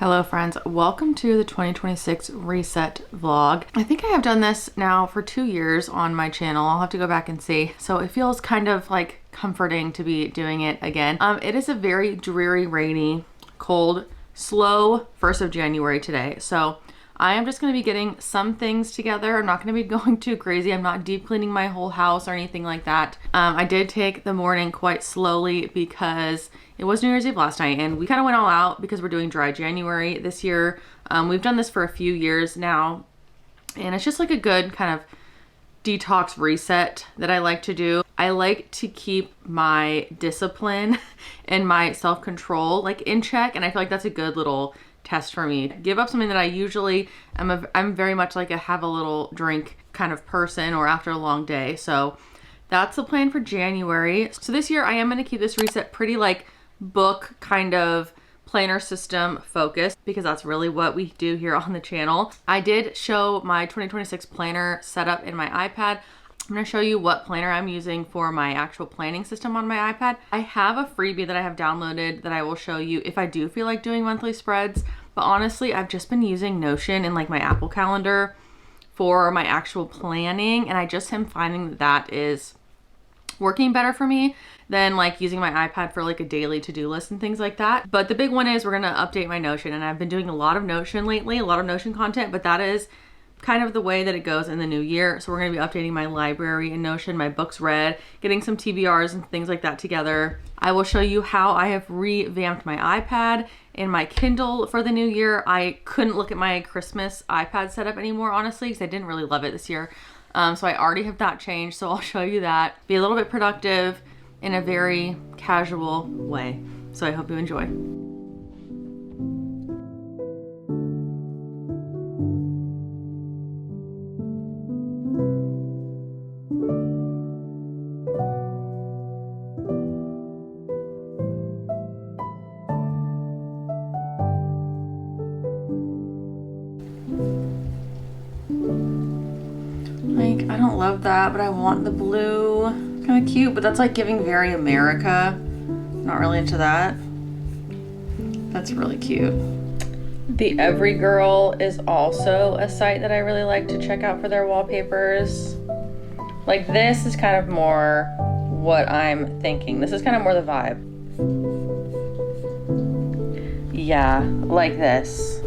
Hello friends, welcome to the 2026 reset vlog. I think I have done this now for 2 years on my channel. I'll have to go back and see. So it feels kind of like comforting to be doing it again. It is a very dreary, rainy, cold, slow 1st of January today. So I am just going to be getting some things together. I'm not going to be going too crazy. I'm not deep cleaning my whole house or anything like that. I did take the morning quite slowly because it was New Year's Eve last night and we kind of went all out because we're doing dry January this year. We've done this for a few years now and it's just like a good kind of detox reset that I like to do. I like to keep my discipline and my self-control like in check, and I feel like that's a good little test for me. Give up something that I usually I'm very much like a have a little drink kind of person or after a long day. So that's the plan for January. So this year I am going to keep this reset pretty like book kind of planner system focused because that's really what we do here on the channel. I did show my 2026 planner setup in my iPad. I'm going to show you what planner I'm using for my actual planning system on my iPad. I have a freebie that I have downloaded that I will show you if I do feel like doing monthly spreads. But honestly, I've just been using Notion and like my Apple Calendar for my actual planning. And I just am finding that that is working better for me than like using my iPad for like a daily to-do list and things like that. But the big one is we're going to update my Notion. And I've been doing a lot of Notion lately, a lot of Notion content, but that is kind of the way that it goes in the new year. So we're going to be updating my library in Notion, my books read, getting some TBRs and things like that together. I will show you how I have revamped my iPad and my Kindle for the new year. I couldn't look at my Christmas iPad setup anymore, honestly, because I didn't really love it this year. So I already have that changed. So I'll show you that. Be a little bit productive in a very casual way. So I hope you enjoy. Like, I don't love that, but I want the blue. Kind of cute, but that's like giving very America. Not really into that. That's really cute. The Every Girl is also a site that I really like to check out for their wallpapers. Like this is kind of more what I'm thinking. This is kind of more the vibe. Yeah, like this.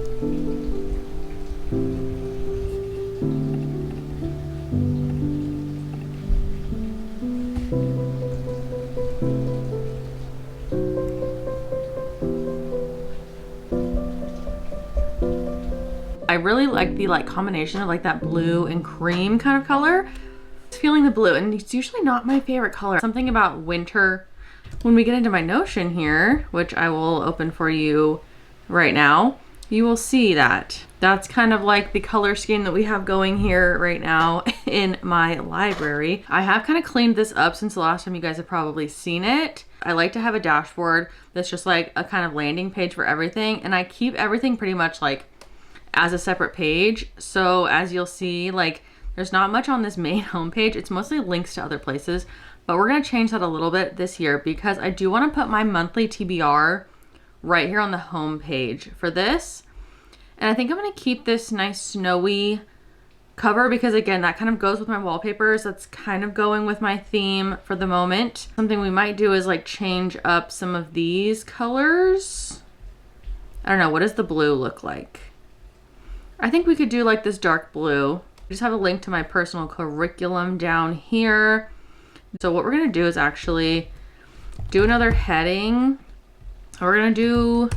I really like the like combination of like that blue and cream kind of color. It's feeling the blue, and it's usually not my favorite color. Something about winter. When we get into my Notion here, which I will open for you right now, you will see that that's kind of like the color scheme that we have going here right now in my library. I have kind of cleaned this up since the last time you guys have probably seen it. I like to have a dashboard that's just like a kind of landing page for everything, and I keep everything pretty much like as a separate page. So as you'll see, like there's not much on this main homepage. It's mostly links to other places, but we're gonna change that a little bit this year because I do wanna put my monthly TBR right here on the home page for this. And I think I'm gonna keep this nice snowy cover because again, that kind of goes with my wallpapers. That's kind of going with my theme for the moment. Something we might do is like change up some of these colors. I don't know, what does the blue look like? I think we could do like this dark blue. I just have a link to my personal curriculum down here. So what we're gonna do is actually do another heading. We're gonna do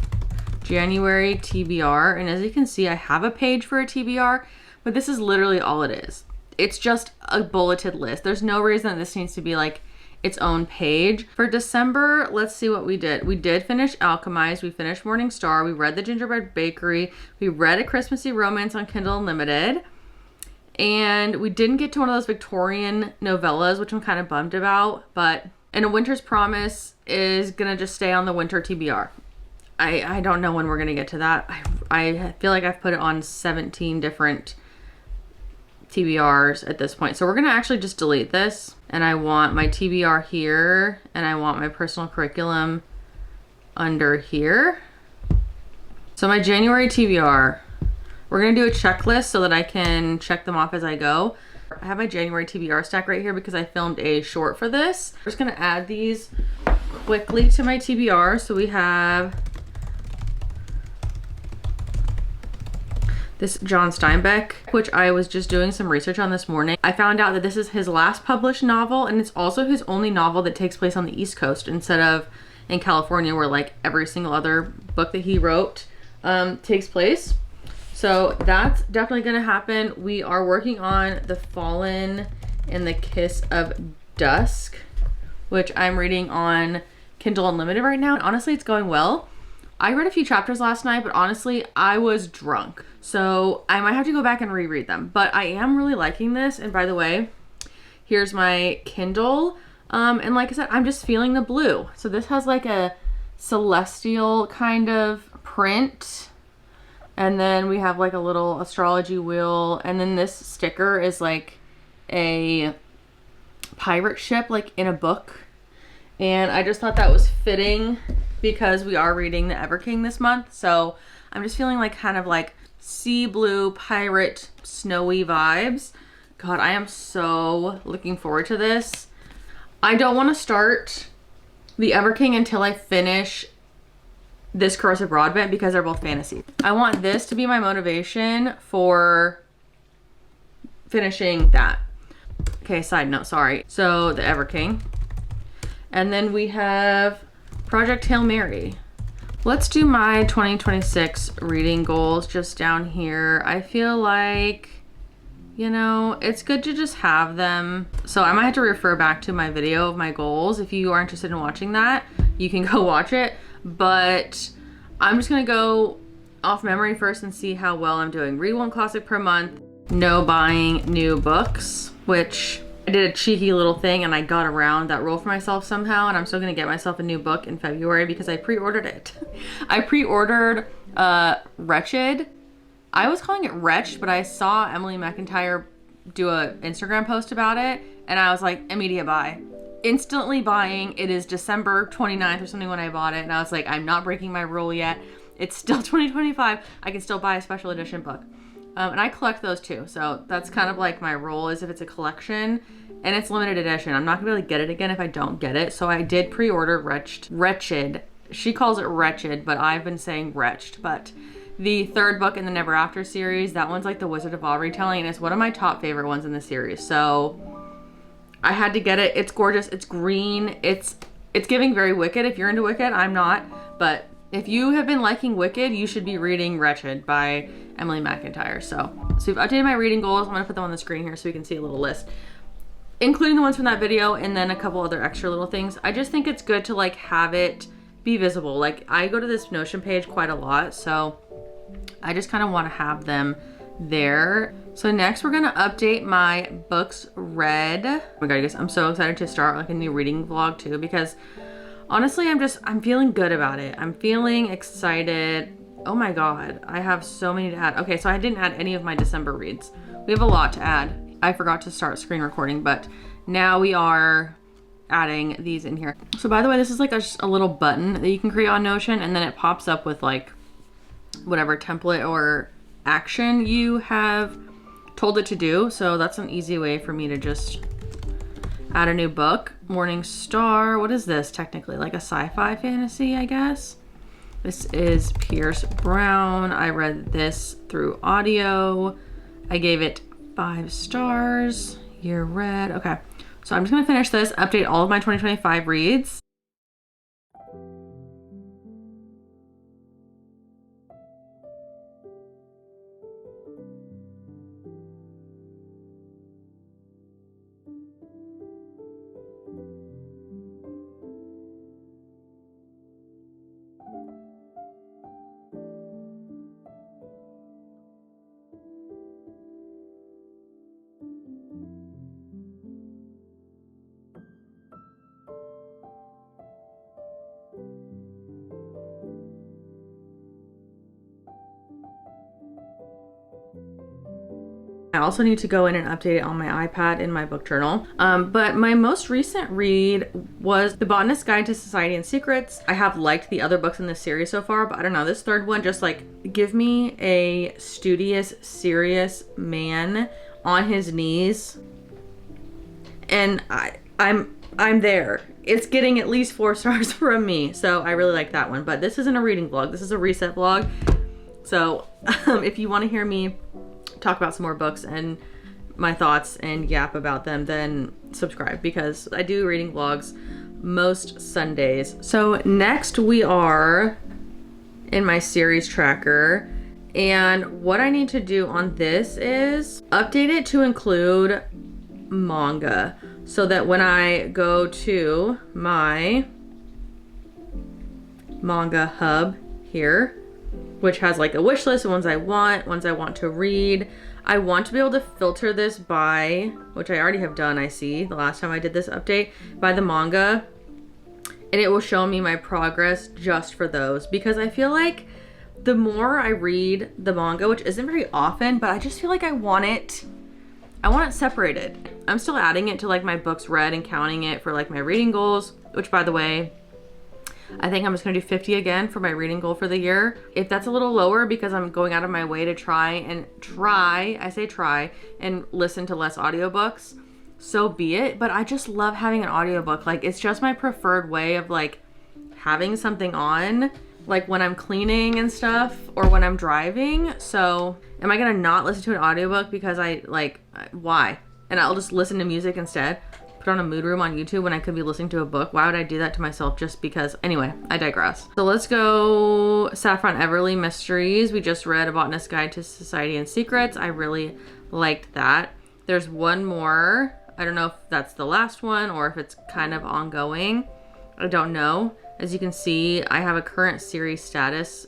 January TBR. And as you can see, I have a page for a TBR, but this is literally all it is. It's just a bulleted list. There's no reason that this needs to be like its own page. For December, let's see what we did. We did finish Alchemized, we finished Morning Star, we read The Gingerbread Bakery, we read A Christmassy Romance on Kindle Unlimited, and we didn't get to one of those Victorian novellas, which I'm kind of bummed about, and A Winter's Promise is gonna just stay on the winter TBR. I don't know when we're gonna get to that. I feel like I've put it on 17 different TBRs at this point. So we're gonna actually just delete this, and I want my TBR here, and I want my personal curriculum under here. So my January TBR, we're gonna do a checklist so that I can check them off as I go. I have my January TBR stack right here because I filmed a short for this. I'm just gonna add these quickly to my TBR. So we have this John Steinbeck, which I was just doing some research on this morning. I found out that this is his last published novel, and it's also his only novel that takes place on the East Coast instead of in California, where like every single other book that he wrote takes place. So that's definitely gonna happen. We are working on The Fallen and the Kiss of Dusk, which I'm reading on Kindle Unlimited right now. And honestly, it's going well. I read a few chapters last night, but honestly, I was drunk. So I might have to go back and reread them. But I am really liking this. And by the way, here's my Kindle. And like I said, I'm just feeling the blue. So this has like a celestial kind of print. And then we have like a little astrology wheel. And then this sticker is like a pirate ship, like in a book. And I just thought that was fitting because we are reading the Ever King this month. So I'm just feeling like kind of like sea blue pirate snowy vibes. God, I am so looking forward to this. I don't want to start the Ever King until I finish this Corrosive Broadbent because they're both fantasy. I want this to be my motivation for finishing that. Okay, side note, sorry. So the Ever King. And then we have Project Hail Mary. Let's do my 2026 reading goals just down here. I feel like, you know, it's good to just have them. So I might have to refer back to my video of my goals. If you are interested in watching that, you can go watch it. But I'm just gonna go off memory first and see how well I'm doing. Read one classic per month. No buying new books, which I did a cheeky little thing and I got around that rule for myself somehow, and I'm still gonna get myself a new book in February because I pre-ordered it. I pre-ordered Wretched. I was calling it Wretched, but I saw Emily McIntyre do an Instagram post about it and I was like, immediate buy. Instantly buying. It is December 29th or something when I bought it, and I was like, I'm not breaking my rule yet. It's still 2025. I can still buy a special edition book. And I collect those too. So that's kind of like my rule is if it's a collection and it's limited edition, I'm not gonna be able to get it again if I don't get it. So I did pre-order Wretched. She calls it Wretched, but I've been saying Wretched. But the third book in the Never After series, that one's like the Wizard of Oz retelling, and it's one of my top favorite ones in the series. So I had to get it. It's gorgeous. It's green. It's giving very Wicked. If you're into Wicked, I'm not. But if you have been liking Wicked, you should be reading Wretched by Emily McIntyre. So we've updated my reading goals. I'm gonna put them on the screen here so you can see a little list, including the ones from that video and then a couple other extra little things. I just think it's good to like have it be visible. Like I go to this Notion page quite a lot, so I just kind of want to have them there. So next we're gonna update my books read. Oh my god, guys, I'm so excited to start like a new reading vlog too, because honestly, I'm feeling good about it. I'm feeling excited. Oh my god, I have so many to add. Okay, so I didn't add any of my December reads. We have a lot to add. I forgot to start screen recording, but now we are adding these in here. So by the way, this is like just a little button that you can create on Notion, and then it pops up with like whatever template or action you have told it to do. So that's an easy way for me to just add a new book. Morning Star. What is this technically? Like a sci-fi fantasy, I guess. This is Pierce Brown. I read this through audio. I gave it 5 stars. Year read. Okay. So I'm just going to finish this, update all of my 2025 reads. I also need to go in and update it on my iPad in my book journal. But my most recent read was The Botanist's Guide to Society and Secrets. I have liked the other books in this series so far, but I don't know, this third one just like, give me a studious, serious man on his knees. And I'm there. It's getting at least 4 stars from me. So I really like that one. But this isn't a reading vlog. This is a reset vlog. So if you want to hear me talk about some more books and my thoughts and yap about them, then subscribe, because I do reading vlogs most Sundays. So next we are in my series tracker. And what I need to do on this is update it to include manga, so that when I go to my manga hub here, which has like a wish list of ones I want to read, I want to be able to filter this by, which I already have done, I see, the last time I did this update, by the manga, and it will show me my progress just for those, because I feel like the more I read the manga, which isn't very often, but I just feel like I want it separated. I'm still adding it to like my books read and counting it for like my reading goals, which by the way, I think I'm just gonna do 50 again for my reading goal for the year. If that's a little lower because I'm going out of my way to try and listen to less audiobooks, so be it. But I just love having an audiobook. Like, it's just my preferred way of like having something on, like when I'm cleaning and stuff or when I'm driving. So am I gonna not listen to an audiobook because why? And I'll just listen to music instead, put on a mood room on YouTube when I could be listening to a book. Why would I do that to myself just because? Anyway, I digress. So let's go Saffron Everly Mysteries. We just read A Botanist's Guide to Society and Secrets. I really liked that. There's one more. I don't know if that's the last one or if it's kind of ongoing. I don't know. As you can see, I have a current series status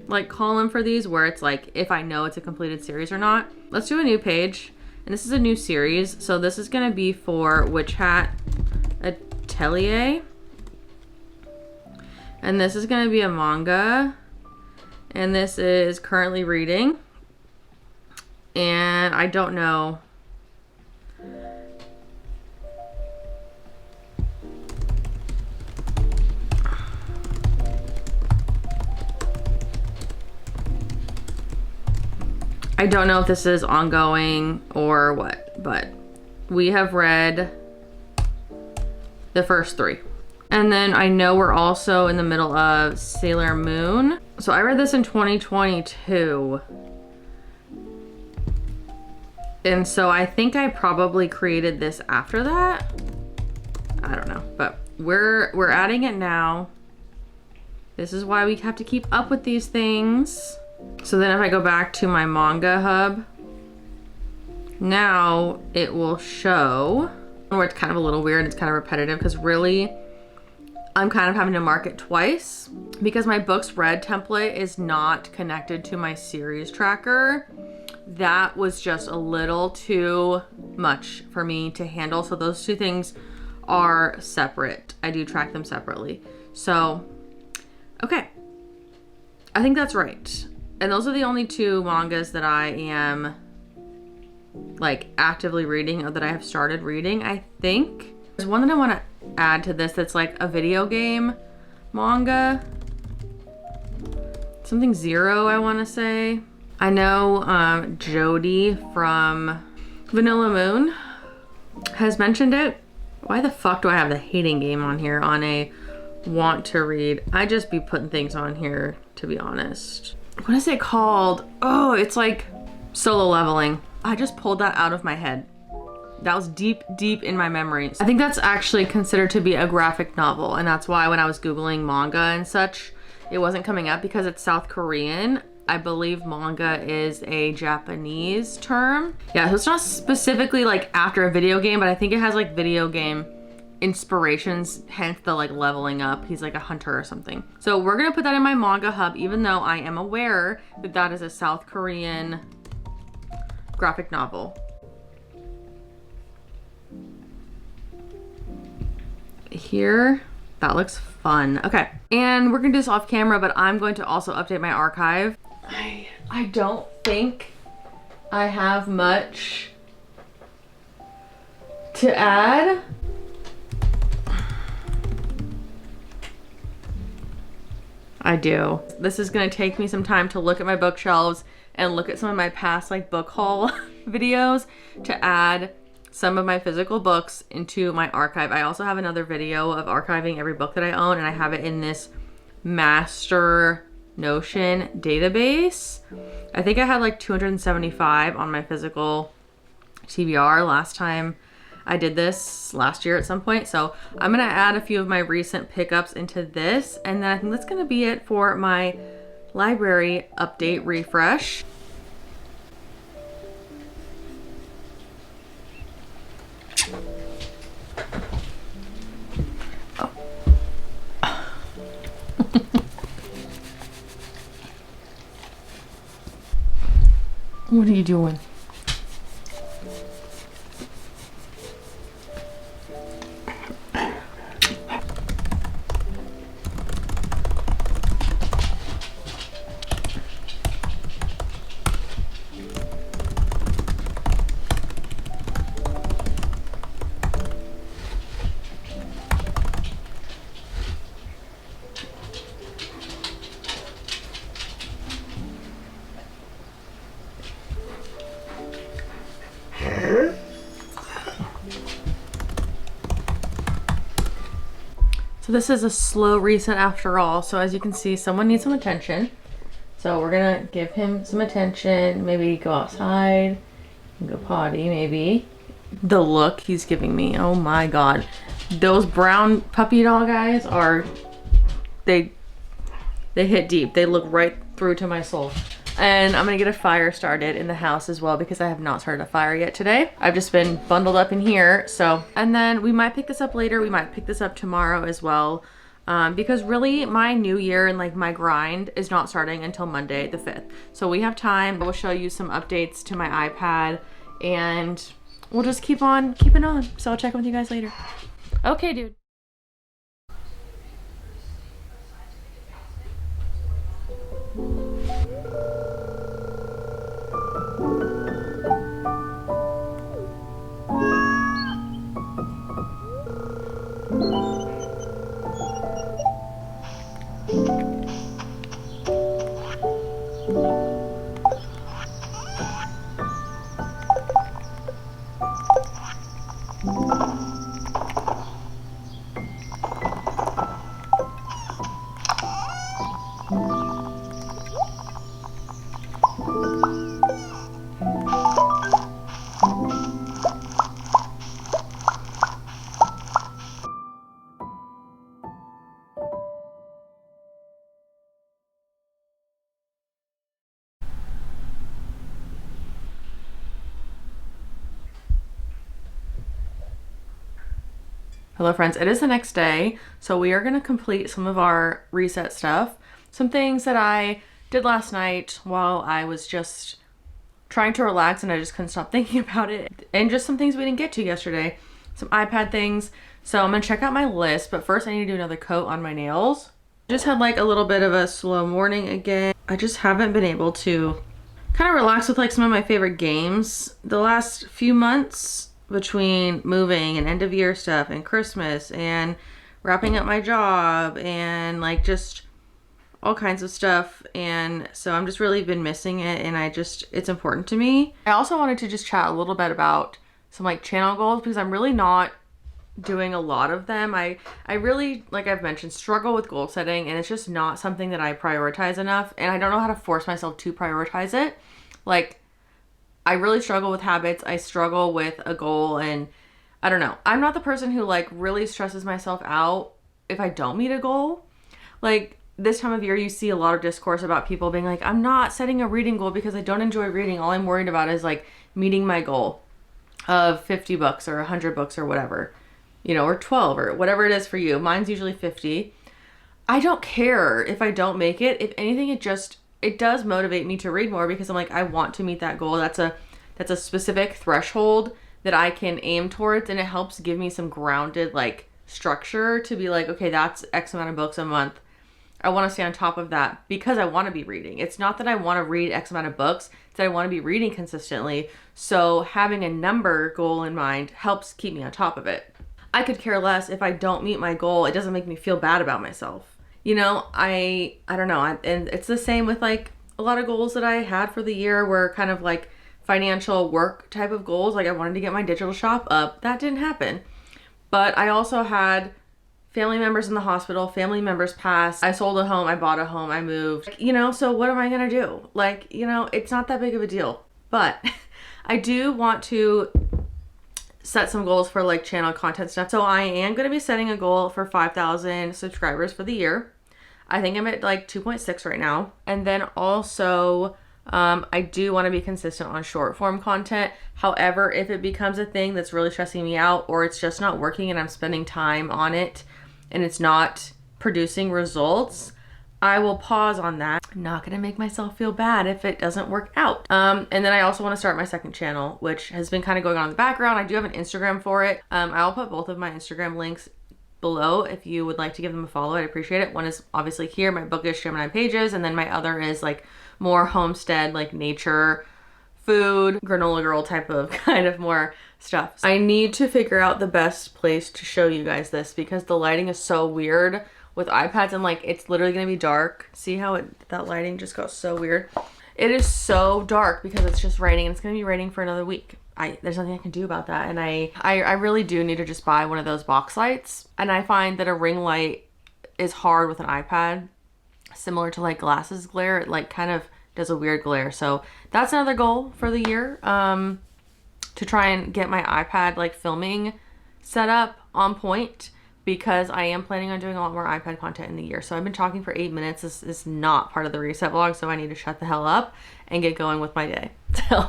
like column for these where it's like if I know it's a completed series or not. Let's do a new page. And this is a new series. So this is gonna be for Witch Hat Atelier. And this is gonna be a manga. And this is currently reading. And I don't know. I don't know if this is ongoing or what, but we have read the first 3. And then I know we're also in the middle of Sailor Moon. So I read this in 2022. And so I think I probably created this after that. I don't know, but we're adding it now. This is why we have to keep up with these things. So then if I go back to my manga hub, now it will show, or it's kind of a little weird, it's kind of repetitive because really I'm kind of having to mark it twice because my books read template is not connected to my series tracker. That was just a little too much for me to handle. So those 2 things are separate. I do track them separately. So, okay. I think that's right. And those are the only 2 mangas that I am like actively reading or that I have started reading, I think. There's one that I want to add to this that's like a video game manga. Something Zero, I want to say. I know Jody from Vanilla Moon has mentioned it. Why the fuck do I have the hating game on here on a want to read? I just be putting things on here, to be honest. What is it called? Oh, it's like Solo Leveling. I just pulled that out of my head. That was deep, deep in my memories. I think that's actually considered to be a graphic novel, and that's why when I was Googling manga and such, it wasn't coming up because it's South Korean. I believe manga is a Japanese term. Yeah, so it's not specifically like after a video game, but I think it has like video game inspirations, hence the like leveling up. He's like a hunter or something. So we're gonna put that in my manga hub, even though I am aware that that is a South Korean graphic novel. Here, that looks fun. Okay, and we're gonna do this off camera, but I'm going to also update my archive. I don't think I have much to add. I do. This is gonna take me some time to look at my bookshelves and look at some of my past like book haul videos to add some of my physical books into my archive. I also have another video of archiving every book that I own, and I have it in this master Notion database. I think I had like 275 on my physical TBR last time I did this last year at some point. So I'm gonna add a few of my recent pickups into this, and then I think that's gonna be it for my library update refresh. Oh. What are you doing? So this is a slow reset after all. So as you can see, someone needs some attention. So we're gonna give him some attention, maybe go outside, go potty maybe. The look he's giving me, oh my God. Those brown puppy dog eyes are, they hit deep. They look right through to my soul. And I'm gonna get a fire started in the house as well because I have not started a fire yet today. I've just been bundled up in here, so. And then we might pick this up later. We might pick this up tomorrow as well. Because really my new year and like my grind is not starting until Monday the 5th. So we have time. We'll show you some updates to my iPad and we'll just keep on keeping on. So I'll check in with you guys later. Okay, dude. Hello friends, it is the next day, so we are going to complete some of our reset stuff. Some things that I did last night while I was just trying to relax and I just couldn't stop thinking about it. And just some things we didn't get to yesterday. Some iPad things. So I'm going to check out my list, but first I need to do another coat on my nails. Just had like a little bit of a slow morning again. I just haven't been able to kind of relax with like some of my favorite games the last few months. Between moving and end of year stuff and Christmas and wrapping up my job and like just all kinds of stuff, and so I'm just really been missing it, and it's important to me. I also wanted to just chat a little bit about some like channel goals because I'm really not doing a lot of them. I really, like I've mentioned, struggle with goal setting, and it's just not something that I prioritize enough, and I don't know how to force myself to prioritize it. Like I really struggle with habits. I struggle with a goal, and I don't know. I'm not the person who like really stresses myself out if I don't meet a goal. Like this time of year, you see a lot of discourse about people being like, I'm not setting a reading goal because I don't enjoy reading. All I'm worried about is like meeting my goal of 50 books or 100 books or whatever, you know, or 12 or whatever it is for you. Mine's usually 50. I don't care if I don't make it. If anything, it does motivate me to read more because I'm like, I want to meet that goal. That's a specific threshold that I can aim towards, and it helps give me some grounded like structure to be like, okay, that's X amount of books a month I want to stay on top of that because I want to be reading. It's not that I want to read X amount of books, it's that I want to be reading consistently. So having a number goal in mind helps keep me on top of it. I could care less if I don't meet my goal. It doesn't make me feel bad about myself. You know, I don't know. And it's the same with like a lot of goals that I had for the year were kind of like financial work type of goals. Like I wanted to get my digital shop up. That didn't happen. But I also had family members in the hospital, family members passed. I sold a home, I bought a home, I moved. You know, so what am I gonna do? Like, you know, it's not that big of a deal. But I do want to set some goals for like channel content stuff. So I am gonna be setting a goal for 5,000 subscribers for the year. I think I'm at like 2.6 right now. And then also, I do want to be consistent on short form content. However, if it becomes a thing that's really stressing me out or it's just not working and I'm spending time on it and it's not producing results, I will pause on that. I'm not going to make myself feel bad if it doesn't work out. And then I also want to start my second channel, which has been kind of going on in the background. I do have an Instagram for it. I'll put both of my Instagram links below if you would like to give them a follow. I'd appreciate it. One is obviously here, my bookish Gemini pages, and then my other is like more homestead, like nature, food, granola girl type of kind of more stuff. I need to figure out the best place to show you guys this because the lighting is so weird with iPads and like it's literally gonna be dark. See how that lighting just got so weird? It is so dark because it's just raining and it's gonna be raining for another week. There's nothing I can do about that. And I really do need to just buy one of those box lights. And I find that a ring light is hard with an iPad, similar to like glasses glare. It like kind of does a weird glare. So that's another goal for the year, to try and get my iPad like filming set up on point because I am planning on doing a lot more iPad content in the year. So I've been talking for 8 minutes. This is not part of the reset vlog. So I need to shut the hell up and get going with my day. So.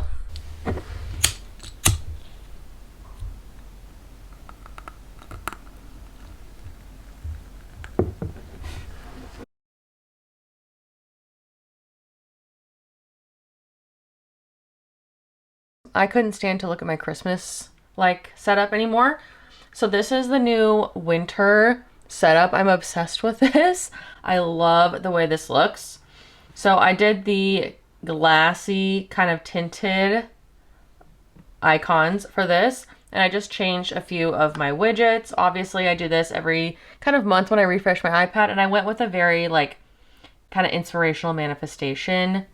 I couldn't stand to look at my Christmas like setup anymore. So this is the new winter setup. I'm obsessed with this. I love the way this looks. So I did the glassy kind of tinted icons for this. And I just changed a few of my widgets. Obviously I do this every kind of month when I refresh my iPad. And I went with a very like kind of inspirational manifestation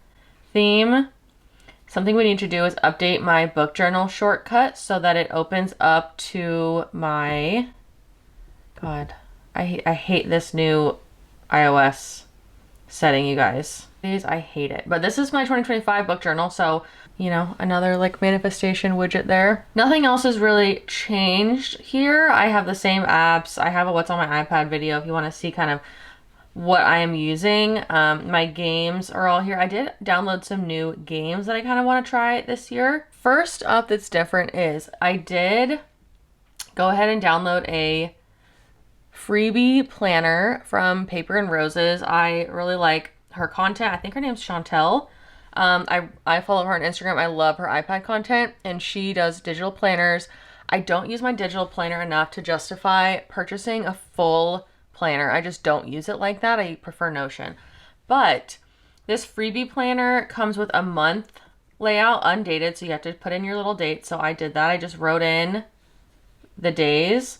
theme. Something we need to do is update my book journal shortcut so that it opens up to my, God, I hate this new iOS setting, you guys. I hate it. But this is my 2025 book journal, so, you know, another like manifestation widget there. Nothing else has really changed here. I have the same apps. I have a what's on my iPad video if you want to see kind of what I am using. My games are all here. I did download some new games that I kind of want to try this year. First up that's different is I did go ahead and download a freebie planner from Paper and Roses. I really like her content. I think her name's Chantel. I follow her on Instagram. I love her iPad content and she does digital planners. I don't use my digital planner enough to justify purchasing a full planner. I just don't use it like that. I prefer Notion. But this freebie planner comes with a month layout, undated, so you have to put in your little date. So I did that. I just wrote in the days.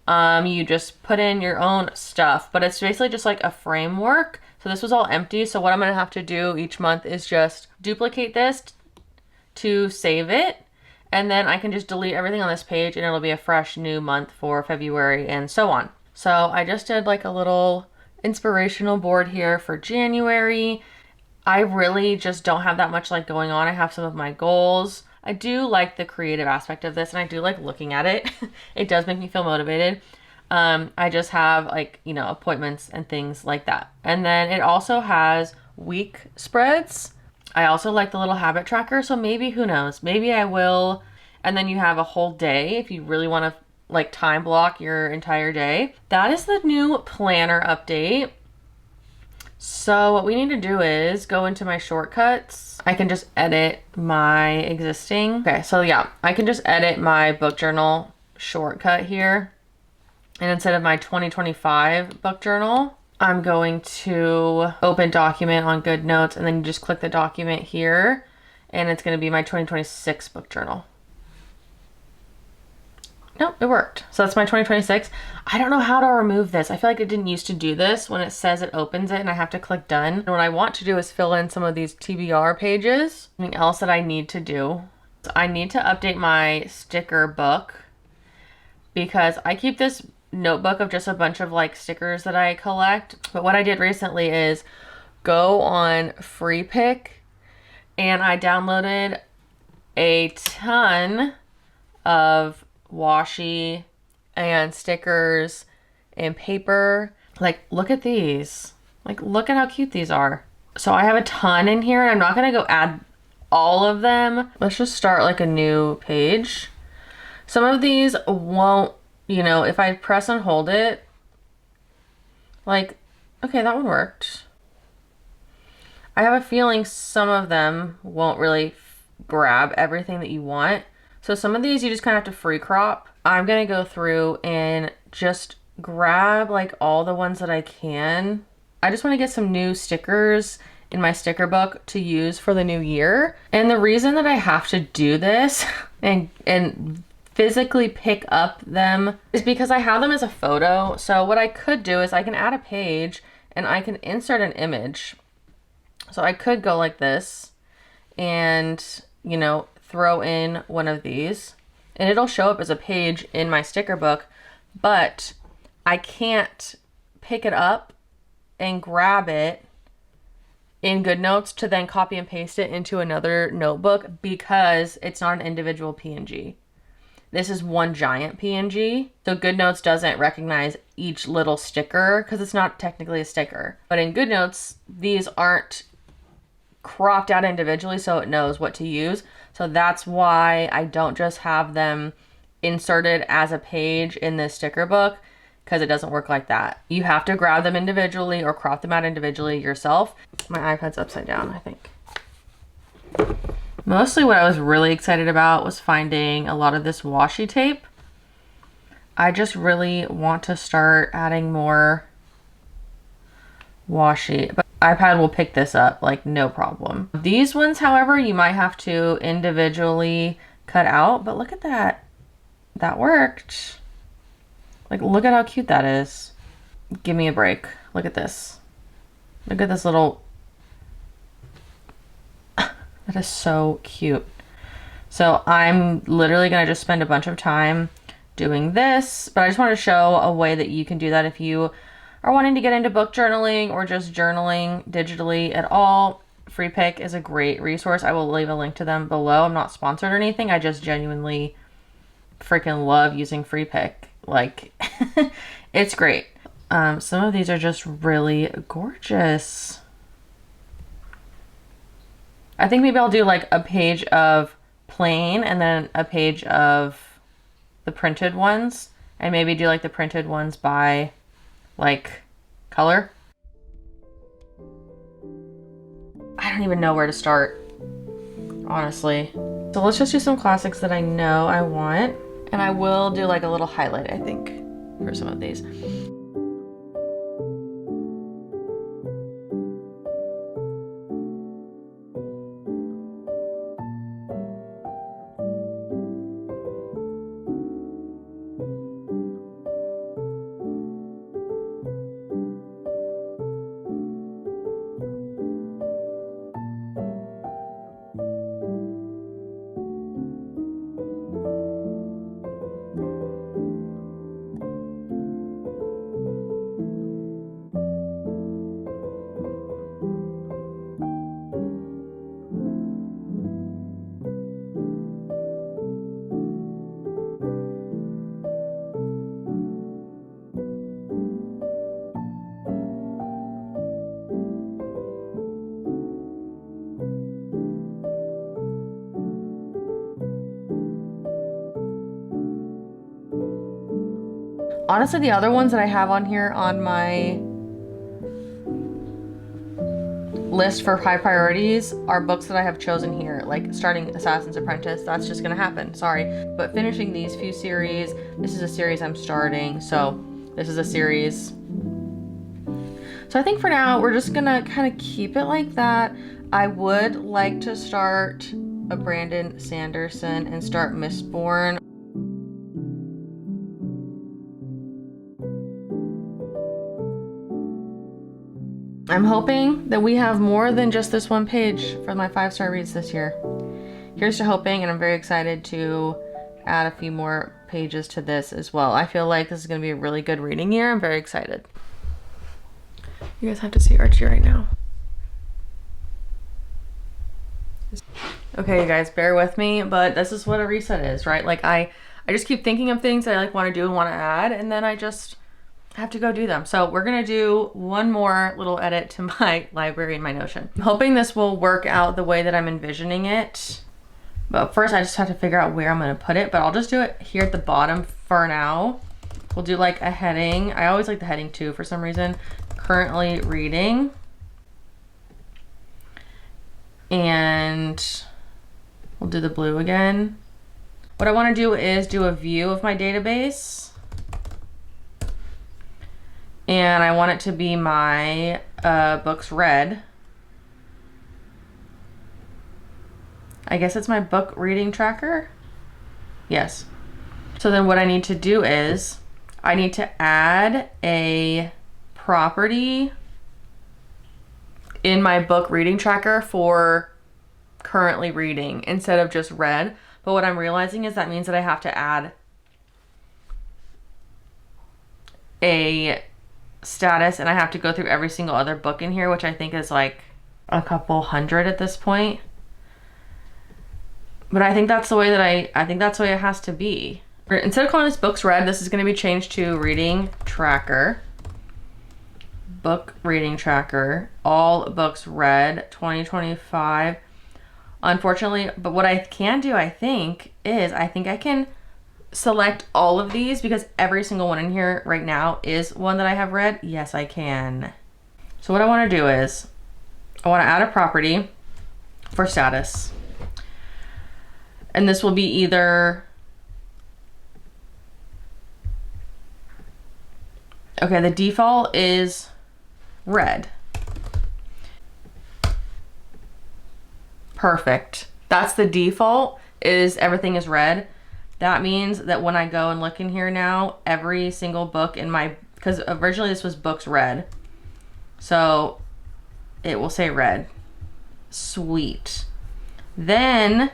You just put in your own stuff, but it's basically just like a framework. So this was all empty. So what I'm gonna have to do each month is just duplicate this to save it. And then I can just delete everything on this page and it'll be a fresh new month for February and so on. So I just did like a little inspirational board here for January. I really just don't have that much like going on. I have some of my goals. I do like the creative aspect of this and I do like looking at it. It does make me feel motivated. I just have like, you know, appointments and things like that. And then it also has week spreads. I also like the little habit tracker. So maybe, who knows, maybe I will. And then you have a whole day if you really want to like time block your entire day. That is the new planner update. So what we need to do is go into my shortcuts. I can just edit my existing. Okay, so yeah, I can just edit my book journal shortcut here. And instead of my 2025 book journal, I'm going to open document on GoodNotes, and then you just click the document here, and it's going to be my 2026 book journal. Nope, it worked. So that's my 2026. I don't know how to remove this. I feel like it didn't used to do this when it says it opens it and I have to click done. And what I want to do is fill in some of these TBR pages. Something else that I need to do. So I need to update my sticker book because I keep this notebook of just a bunch of like stickers that I collect. But what I did recently is go on FreePick and I downloaded a ton of washi and stickers and paper. Like, look at these. Like, look at how cute these are. So I have a ton in here and I'm not gonna go add all of them. Let's just start like a new page. Some of these won't, you know, if I press and hold it, like, okay, that one worked. I have a feeling some of them won't really grab everything that you want. So some of these you just kind of have to free crop. I'm gonna go through and just grab like all the ones that I can. I just wanna get some new stickers in my sticker book to use for the new year. And the reason that I have to do this and physically pick up them is because I have them as a photo. So what I could do is I can add a page and I can insert an image. So I could go like this and, you know, throw in one of these and it'll show up as a page in my sticker book, but I can't pick it up and grab it in GoodNotes to then copy and paste it into another notebook because it's not an individual PNG. This is one giant PNG. So GoodNotes doesn't recognize each little sticker because it's not technically a sticker. But in GoodNotes, these aren't cropped out individually so it knows what to use. So that's why I don't just have them inserted as a page in this sticker book, because it doesn't work like that. You have to grab them individually or crop them out individually yourself. My iPad's upside down, I think. Mostly what I was really excited about was finding a lot of this washi tape. I just really want to start adding more washi, but iPad will pick this up like no problem. These ones, however, you might have to individually cut out, but look at that. That worked. Like, look at how cute that is. Give me a break. Look at this. Look at this little... That is so cute. So I'm literally gonna just spend a bunch of time doing this, but I just want to show a way that you can do that if you are wanting to get into book journaling or just journaling digitally at all. FreePick is a great resource. I will leave a link to them below. I'm not sponsored or anything. I just genuinely freaking love using FreePick. Like, it's great. Some of these are just really gorgeous. I think maybe I'll do like a page of plain and then a page of the printed ones, and maybe do like the printed ones by like color. I don't even know where to start, honestly. So let's just do some classics that I know I want, and I will do like a little highlight, I think, for some of these. Honestly, the other ones that I have on here on my list for high priorities are books that I have chosen here, like starting Assassin's Apprentice. That's just gonna happen, sorry. But finishing these few series, this is a series I'm starting, so this is a series So I think for now, we're just gonna kind of keep it like that. I would like to start a Brandon Sanderson and start Mistborn. I'm hoping that we have more than just this one page for my 5-star reads this year. Here's to hoping, and I'm very excited to add a few more pages to this as well. I feel like this is going to be a really good reading year. I'm very excited. You guys have to see Archie right now. Okay, you guys, bear with me, but this is what a reset is, right? Like I just keep thinking of things that I like want to do and want to add, and then I just have to go do them. So we're gonna do one more little edit to my library and my Notion. I'm hoping this will work out the way that I'm envisioning it. But first I just have to figure out where I'm gonna put it, but I'll just do it here at the bottom for now. We'll do like a heading. I always like the heading too for some reason. Currently reading. And we'll do the blue again. What I wanna do is do a view of my database. And I want it to be my books read. I guess it's my book reading tracker. Yes. So then what I need to do is I need to add a property in my book reading tracker for currently reading instead of just read. But what I'm realizing is that means that I have to add a status, and I have to go through every single other book in here, which I think is like a couple hundred at this point. But I think that's the way that I think that's the way it has to be. Instead of calling this books read, this is going to be changed to reading tracker. Book reading tracker, all books read 2025. Unfortunately, but what I can do, I think I can select all of these because every single one in here right now is one that I have read. Yes, I can. So what I want to do is I want to add a property for status. And this will be either, okay, the default is read. Perfect. That's the default, is everything is read. That means that when I go and look in here now, every single book in my, because originally this was books read. So it will say read. Sweet. Then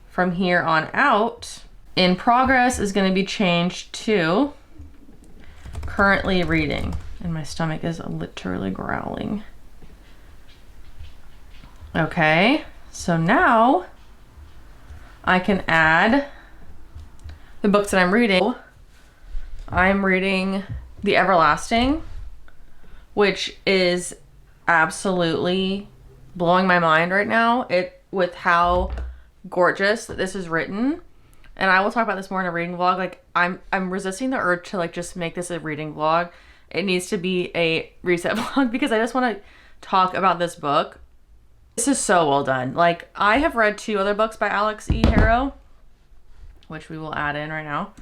from here on out, in progress is going to be changed to currently reading. And my stomach is literally growling. Okay, so now I can add the books that I'm reading. I'm reading The Everlasting, which is absolutely blowing my mind right now. With how gorgeous that this is written. And I will talk about this more in a reading vlog. Like I'm resisting the urge to like just make this a reading vlog. It needs to be a reset vlog because I just want to talk about this book. This is so well done. Like I have read 2 other books by Alex E. Harrow, which we will add in right now.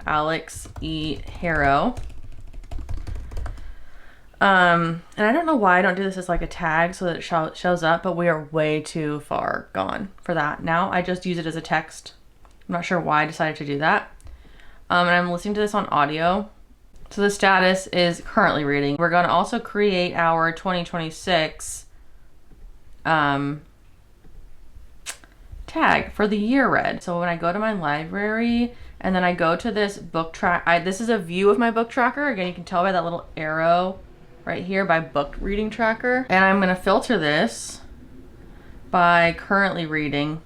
Alex E. Harrow. And I don't know why I don't do this as like a tag so that it shows up, but we are way too far gone for that. Now I just use it as a text. I'm not sure why I decided to do that. And I'm listening to this on audio. So the status is currently reading. We're going to also create our 2026 tag for the year read. So when I go to my library and then I go to this book track, this is a view of my book tracker. Again, you can tell by that little arrow right here by book reading tracker. And I'm going to filter this by currently reading.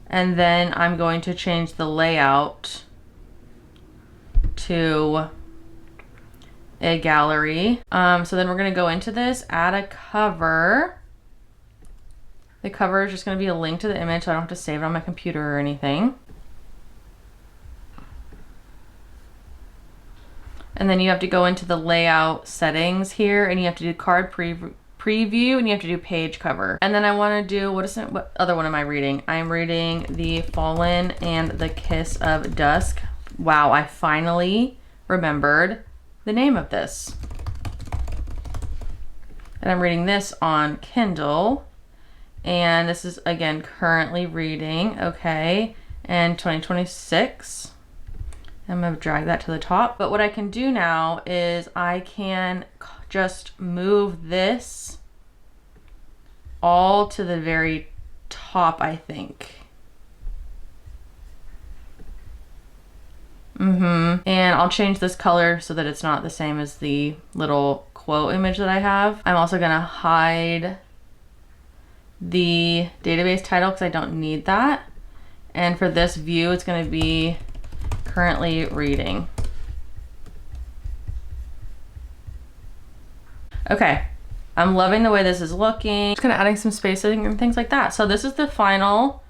And then I'm going to change the layout to a gallery. So then we're going to go into this, add a cover. The cover is just going to be a link to the image, so I don't have to save it on my computer or anything. And then you have to go into the layout settings here, and you have to do card preview, and you have to do page cover. And then I want to do, what other one am I reading? I'm reading The Fallen and the Kiss of Dusk. Wow, I finally remembered the name of this. And I'm reading this on Kindle. And this is, again, currently reading, okay, and 2026. I'm gonna drag that to the top. But what I can do now is I can just move this all to the very top, I think. And I'll change this color so that it's not the same as the little quote image that I have. I'm also gonna hide the database title because I don't need that. And for this view, it's gonna be currently reading. Okay, I'm loving the way this is looking. Just kind of adding some spacing and things like that. So this is the final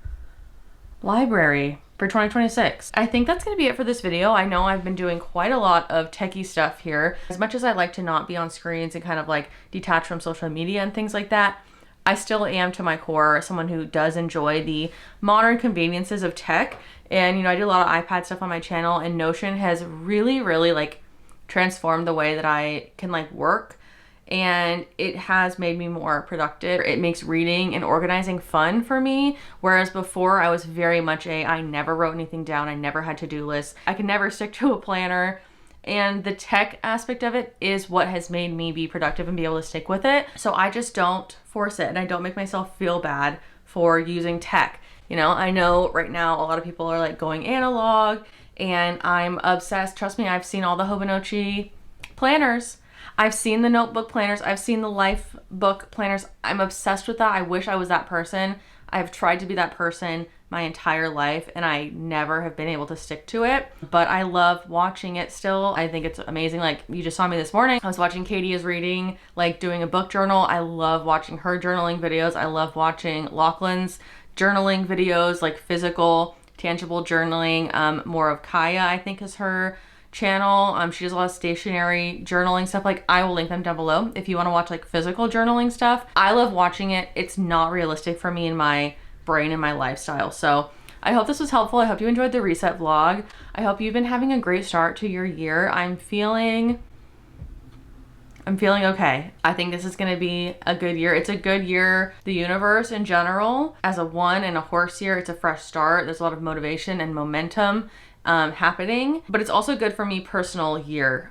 library for 2026. I think that's gonna be it for this video. I know I've been doing quite a lot of techie stuff here. As much as I like to not be on screens and kind of like detach from social media and things like that, I still am to my core someone who does enjoy the modern conveniences of tech. And you know, I do a lot of iPad stuff on my channel, and Notion has really like transformed the way that I can like work. And it has made me more productive. It makes reading and organizing fun for me. Whereas before I was very much I never wrote anything down. I never had to-do lists. I could never stick to a planner. And the tech aspect of it is what has made me be productive and be able to stick with it. So I just don't force it, and I don't make myself feel bad for using tech. You know, I know right now a lot of people are like going analog, and I'm obsessed. Trust me, I've seen all the Hobonichi planners. I've seen the notebook planners. I've seen the life book planners. I'm obsessed with that. I wish I was that person. I've tried to be that person my entire life, and I never have been able to stick to it, but I love watching it still. I think it's amazing. Like, you just saw me this morning. I was watching Katie is reading, like doing a book journal. I love watching her journaling videos. I love watching Lachlan's journaling videos, like physical, tangible journaling. More of Kaya, I think, is her channel. She does a lot of stationary journaling stuff. Like, I will link them down below if you want to watch like physical journaling stuff. I love watching it. It's not realistic for me in my brain and my lifestyle. So I hope this was helpful. I hope you enjoyed the reset vlog. I hope you've been having a great start to your year. I'm feeling okay. I think this is going to be a good year. It's a good year. The universe in general, as a one and a horse year, it's a fresh start. There's a lot of motivation and momentum happening, but it's also good for me personal year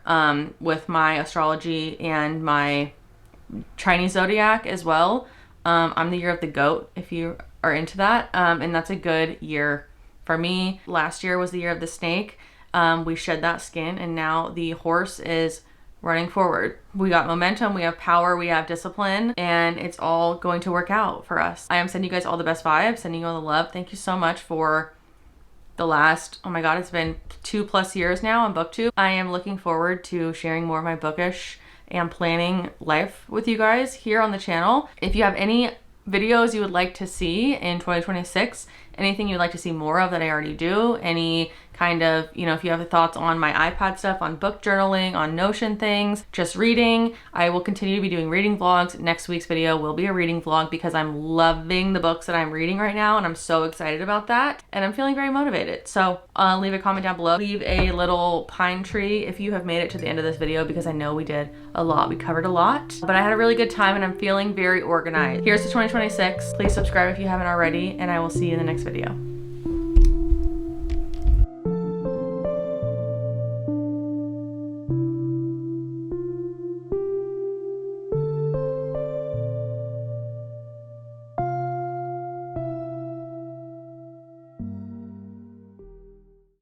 with my astrology and my Chinese zodiac as well. I'm the year of the goat, if you are into that, and that's a good year for me. Last year was the year of the snake. We shed that skin, and now the horse is running forward. We got momentum, we have power, we have discipline, and it's all going to work out for us. I am sending you guys all the best vibes, sending you all the love. Thank you so much for the last, oh my god, it's been 2+ years now on BookTube. I am looking forward to sharing more of my bookish and planning life with you guys here on the channel. If you have any videos you would like to see in 2026, anything you'd like to see more of that I already do, any kind of, you know, if you have thoughts on my iPad stuff, on book journaling, on Notion things, just reading, I will continue to be doing reading vlogs. Next week's video will be a reading vlog because I'm loving the books that I'm reading right now, and I'm so excited about that, and I'm feeling very motivated. So leave a comment down below. Leave a little pine tree if you have made it to the end of this video, because I know we did a lot. We covered a lot, but I had a really good time, and I'm feeling very organized. Here's to 2026. Please subscribe if you haven't already, and I will see you in the next video.